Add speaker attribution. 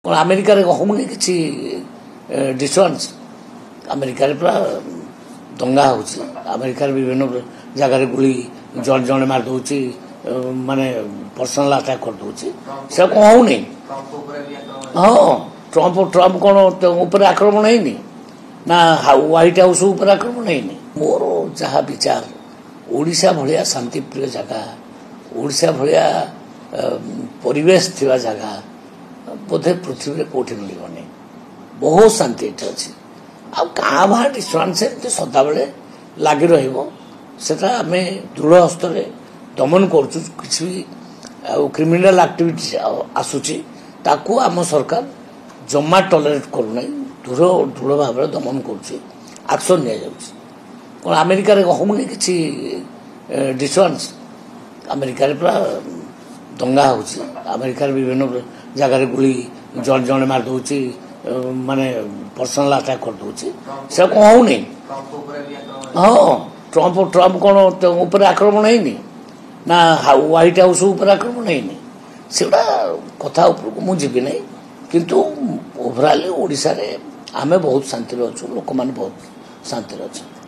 Speaker 1: अमेरिकार कहूनी कि डिस्टर्बांस अमेरिकार पूरा दंगा हो अमेरिकार विभिन्न जगार गुली जड़े जड़े मारदे माने पर्सनाल अटैक कर दूसरी से कहूनी हाँ ट्रंप ट्रंप कौन ऊपर आक्रमण है ना व्हाइट हाउस ऊपर आक्रमण है मोर जहाँ विचार ओडिशा भलिया शांतिप्रिय जगह ओडिशा भलिया परिवेश थिबा जगह बोधे पृथ्वी कौटी मिलनी बहुत शांति ये अच्छी आ भा डिस्टर्बांस सदा बेले लगी रहा दृढ़ हस्त दमन कर क्रिमिनल एक्टिविटी आसूची ताकू आम सरकार जमा टॉलरेट करूना दृढ़ भाव दमन करक्शन नि अमेरिकार कहूनी कि डिस्टर्बांस अमेरिकार पूरा दंगा हो अमेरिकार विभिन्न जगार गुली जड़े जड़े मारदे माने पर्सनाल अटैक कर दूसरी से कहूनी हाँ ट्रंप ट्रंप कौन ऊपर आक्रमण है ना व्हाइट हाउस ऊपर आक्रमण है से कथा मुझे ना किंतु ओवरऑल ओडिशा रे आमे बहुत शांति अच्छु लोक मैंने बहुत शांति अच्छा।